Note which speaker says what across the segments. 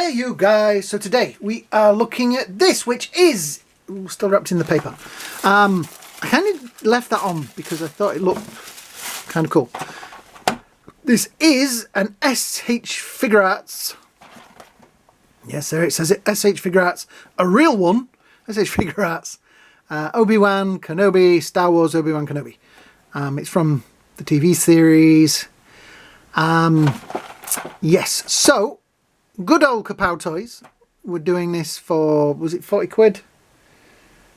Speaker 1: Hey you guys, so today we are looking at this, which is still wrapped in the paper. I kind of left that on because I thought it looked kind of cool. This is an S.H.Figuarts. Yes, there it says it, S.H.Figuarts, a real one, S.H.Figuarts. Obi-Wan Kenobi, Star Wars Obi-Wan Kenobi. It's from the TV series. Yes, so good old Kapow Toys were doing this for, was it 40 quid?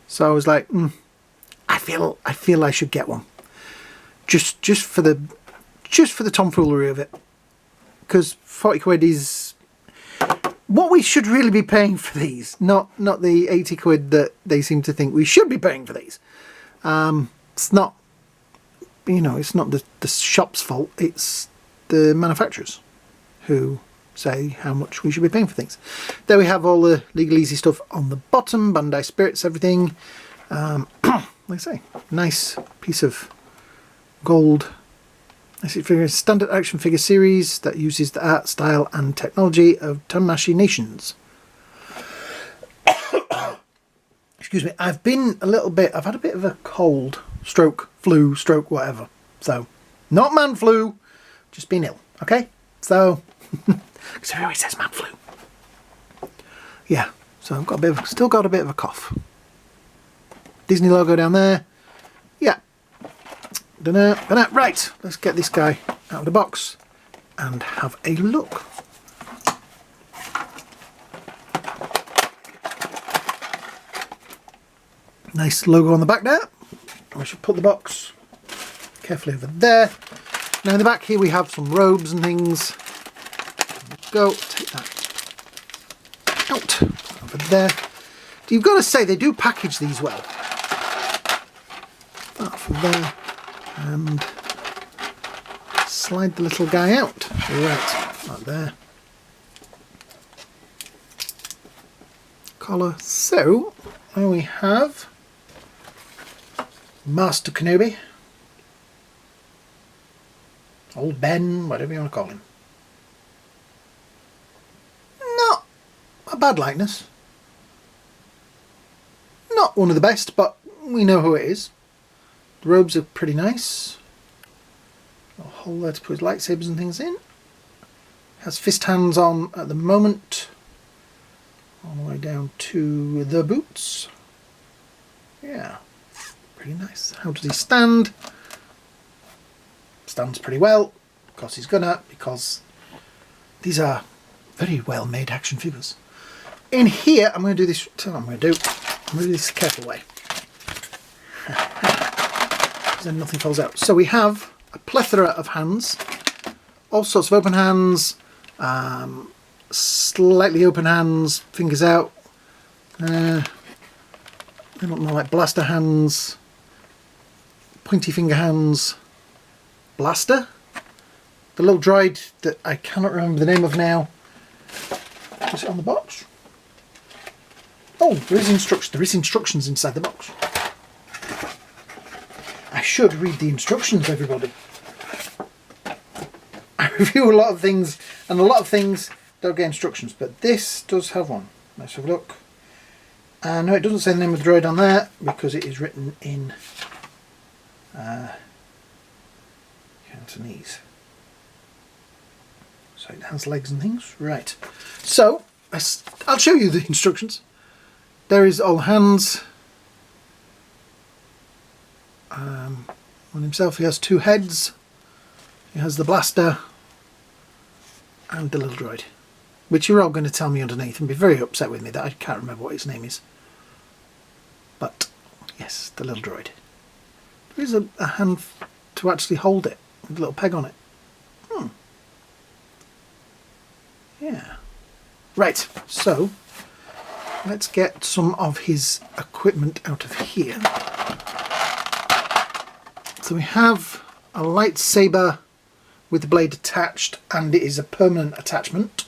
Speaker 1: So I was like, I feel I should get one. Just for the tomfoolery of it. Because 40 quid is what we should really be paying for these, not the 80 quid that they seem to think we should be paying for these. It's not, you know, it's not the shop's fault, it's the manufacturers who say how much we should be paying for things. There we have all the Legal Easy stuff on the bottom, Bandai Spirits, everything. Like I say, nice piece of gold. Standard action figure series that uses the art, style and technology of Tamashii Nations. Excuse me, I've had a bit of a cold, stroke, flu, stroke, whatever. So, not man flu, just been ill, okay? So, because everybody says man flu. Yeah, so I've got still got a bit of a cough. Disney logo down there. Yeah. Dunno. Right, let's get this guy out of the box and have a look. Nice logo on the back there. I should put the box carefully over there. Now in the back here we have some robes and things. Go, take that out over there. You've got to say they do package these well. That from there and slide the little guy out. Right, like there. Collar. So there we have Master Kenobi. Old Ben, whatever you want to call him. Not a bad likeness. Not one of the best, but we know who it is. The robes are pretty nice. A hole there to put his lightsabers and things in. Has fist hands on at the moment. All the way down to the boots. Yeah, pretty nice. How does he stand? Stands pretty well. Of course he's gonna, because these are very well made action figures. In here, I'm going to do this. Tell what I'm going to do. I'm going to do this the careful way. Then nothing falls out. So we have a plethora of hands, all sorts of open hands, slightly open hands, fingers out. They look more like blaster hands, pointy finger hands. Blaster, the little droid that I cannot remember the name of now. Is it on the box? Oh, there is instructions inside the box. I should read the instructions, everybody. I review a lot of things, and a lot of things don't get instructions, but this does have one. Let's have a look. No, it doesn't say the name of the droid on there because it is written in Cantonese. So it has legs and things. Right. So I'll show you the instructions. There is all hands. On himself he has two heads. He has the blaster and the little droid, which you're all going to tell me underneath and be very upset with me that I can't remember what his name is. But yes, the little droid. There is a hand to actually hold it with a little peg on it. Yeah. Right, so let's get some of his equipment out of here. So we have a lightsaber with the blade attached, and it is a permanent attachment,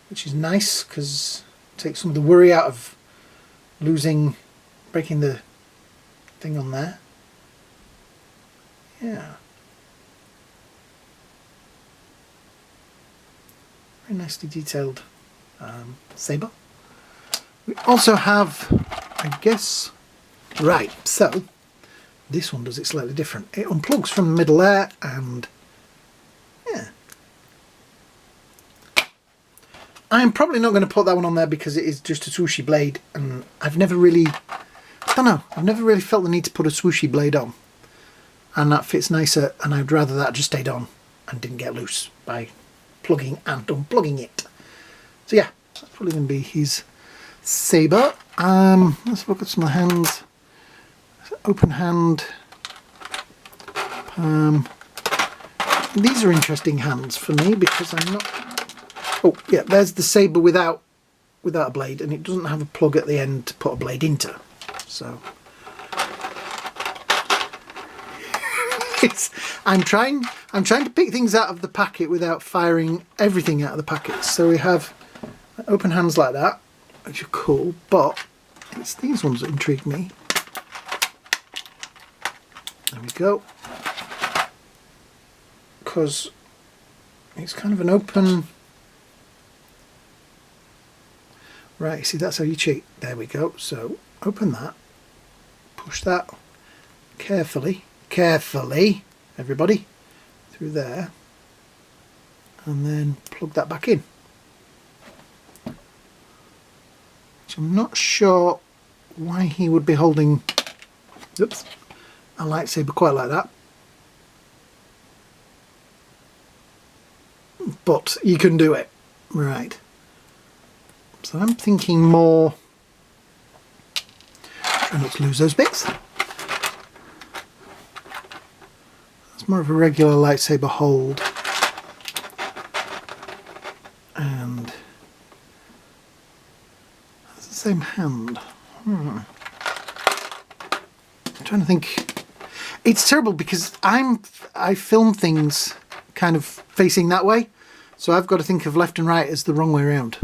Speaker 1: which is nice because it takes some of the worry out of breaking the thing on there. Yeah. Very nicely detailed saber. We also have, I guess, right, so this one does it slightly different. It unplugs from the middle there, and yeah. I'm probably not going to put that one on there because it is just a swooshy blade, and I've never really, I don't know, I've never really felt the need to put a swooshy blade on. And that fits nicer, and I'd rather that just stayed on and didn't get loose by plugging and unplugging it. So yeah, that's probably going to be his saber. Let's look at some of the hands. Open hand. These are interesting hands for me because I'm not... Oh yeah, there's the saber without a blade, and it doesn't have a plug at the end to put a blade into. So I'm trying to pick things out of the packet without firing everything out of the packet. So we have open hands like that, which are cool, but it's these ones that intrigue me. There we go. Because it's kind of an open... Right, see, that's how you cheat. There we go. So open that, push that carefully, everybody, through there, and then plug that back in. So I'm not sure why he would be holding, oops, a lightsaber quite like that. But you can do it. Right. So I'm thinking more, try not to lose those bits. It's more of a regular lightsaber hold. And it's the same hand. I'm trying to think. It's terrible because I film things kind of facing that way, so I've got to think of left and right as the wrong way around,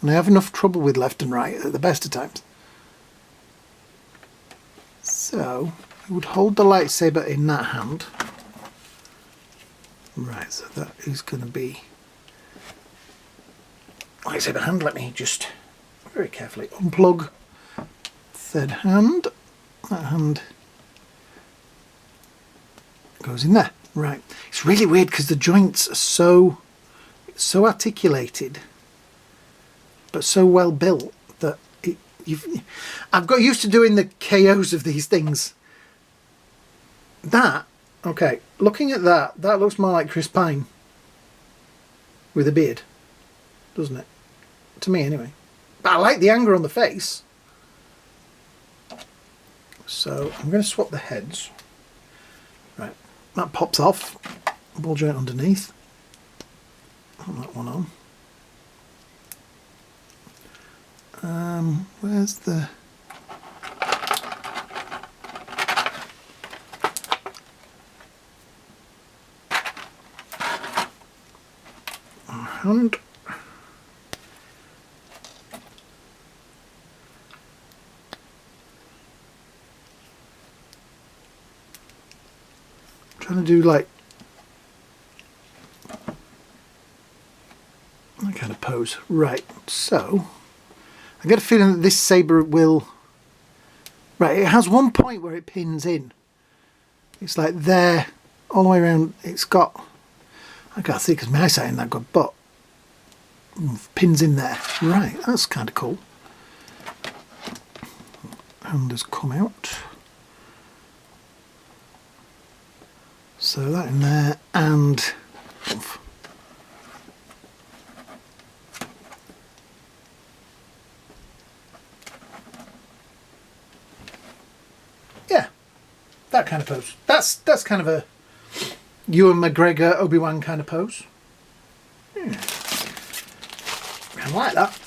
Speaker 1: and I have enough trouble with left and right at the best of times. So I would hold the lightsaber in that hand. Right, so that is going to be lightsaber hand. Let me just very carefully unplug third hand. That hand goes in there. Right, it's really weird because the joints are so articulated but so well built that I've got used to doing the KOs of these things. That, okay, looking at that looks more like Chris Pine with a beard, doesn't it? To me anyway. But I like the anger on the face. So I'm going to swap the heads. Right, that pops off. Ball joint underneath. Put that one on. Where's the... hand. Trying to do like that kind of pose. Right, so I get a feeling that this saber will, right, it has one point where it pins in. It's like there all the way around. It's got, I can't see because my eyesight ain't that good, but pins in there. Right, that's kind of cool. Hand has come out. So that in there, and oof. Yeah, that kind of pose. That's kind of a Ewen Magregor, Obi-Wan kind of pose. I like that.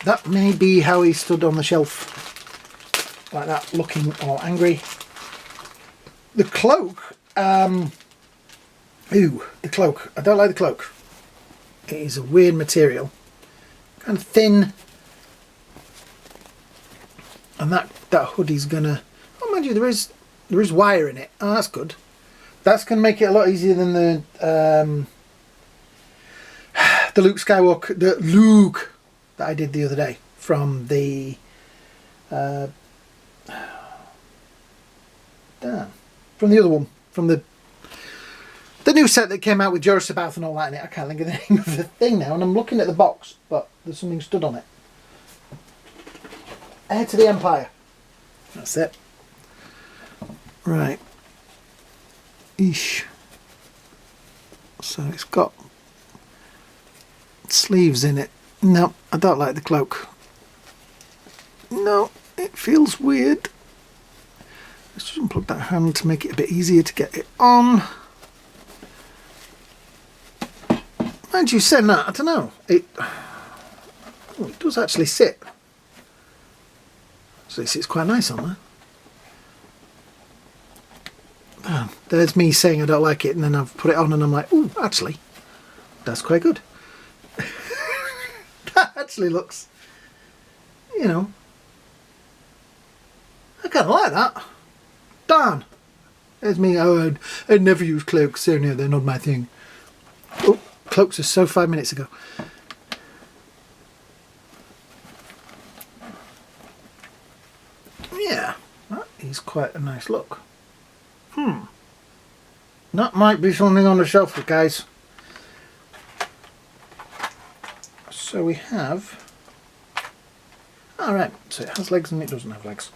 Speaker 1: That may be how he stood on the shelf, like that, looking all angry. The cloak, the cloak. I don't like the cloak. It is a weird material, kind of thin, and that hoodie's gonna. Oh, mind you, there is wire in it. Oh, that's good. That's gonna make it a lot easier than the the Luke Skywalker, the Luke that I did the other day from the from the other one, from the new set that came out with Jorah Sabath and all that in it. I can't think of the name of the thing now, and I'm looking at the box, but there's something stood on it. Heir to the Empire. That's it. Right. Eesh. So it's got sleeves in it. No, I don't like the cloak. No, it feels weird. Let's just unplug that hand to make it a bit easier to get it on. Mind you saying that, I don't know. It does actually sit. So it sits quite nice on there. There's me saying I don't like it, and then I've put it on and I'm like, ooh, actually, that's quite good. That actually looks, you know, I kind of like that. Darn. There's me, oh, I'd never use cloaks, so no, they're not my thing. Oh, cloaks are so 5 minutes ago. Yeah, that is quite a nice look. That might be something on the shelf, guys. So we have... Alright, so it has legs and it doesn't have legs.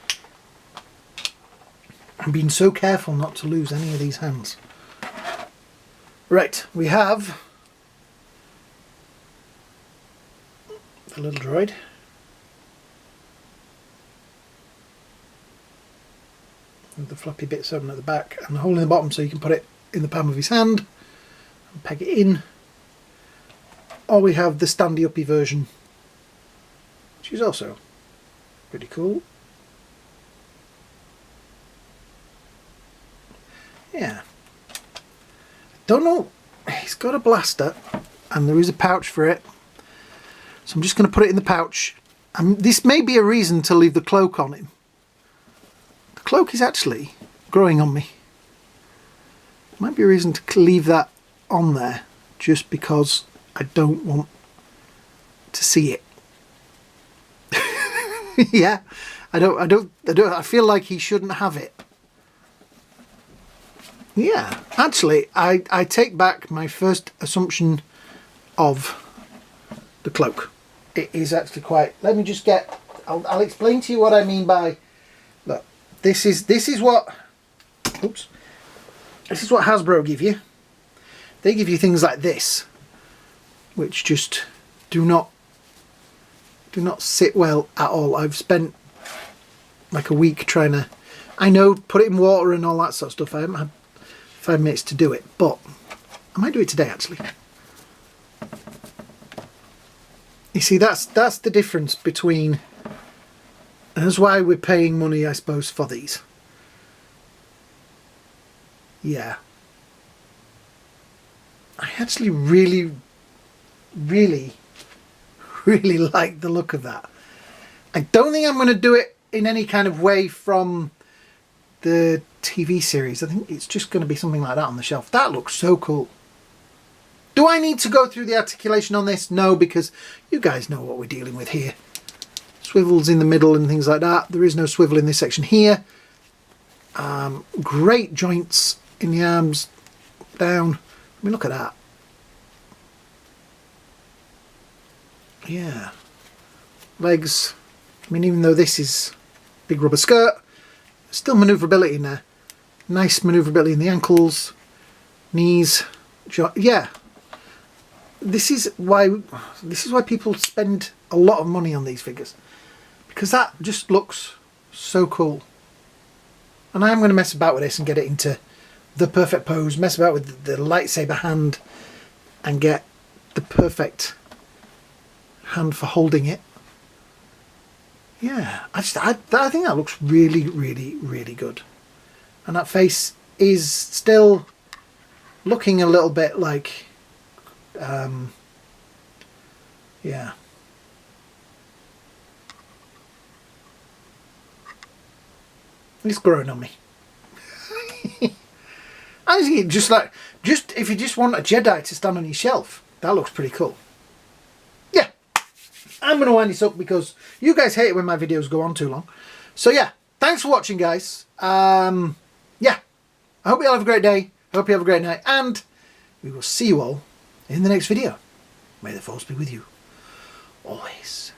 Speaker 1: I'm being so careful not to lose any of these hands. Right, we have the little droid. With the floppy bits open at the back and the hole in the bottom so you can put it in the palm of his hand and peg it in. Or we have the standy-uppy version, which is also pretty cool. Yeah. Don't know, he's got a blaster and there is a pouch for it. So I'm just going to put it in the pouch. And this may be a reason to leave the cloak on him. The cloak is actually growing on me. Might be a reason to leave that on there just because I don't want to see it. Yeah, I feel like he shouldn't have it. Yeah, actually, I take back my first assumption of the cloak. It is actually quite. Let me just get. I'll explain to you what I mean by. Look, this is what. Oops. This is what Hasbro give you. They give you things like this, which just do not sit well at all. I've spent like a week trying to. I know, put it in water and all that sort of stuff. I haven't had 5 minutes to do it, but I might do it today actually. You see, that's the difference between, and that's why we're paying money, I suppose, for these. Yeah. I actually really like the look of that. I don't think I'm going to do it in any kind of way from the TV series. I think it's just going to be something like that on the shelf. That looks so cool. Do I need to go through the articulation on this? No, because you guys know what we're dealing with here. Swivels in the middle and things like that. There is no swivel in this section here. Great joints in the arms down. I mean, look at that. Yeah. Legs. I mean, even though this is big rubber skirt, still manoeuvrability in there. Nice manoeuvrability in the ankles, knees. Yeah. This is why people spend a lot of money on these figures, because that just looks so cool. And I am going to mess about with this and get it into the perfect pose, mess about with the lightsaber hand and get the perfect hand for holding it. Yeah, I think that looks really, really, really good. And that face is still looking a little bit like, yeah. It's growing on me. I think just if you just want a Jedi to stand on your shelf, that looks pretty cool. I'm going to wind this up because you guys hate it when my videos go on too long. So yeah, thanks for watching, guys. Yeah, I hope you all have a great day. I hope you have a great night. And we will see you all in the next video. May the force be with you always.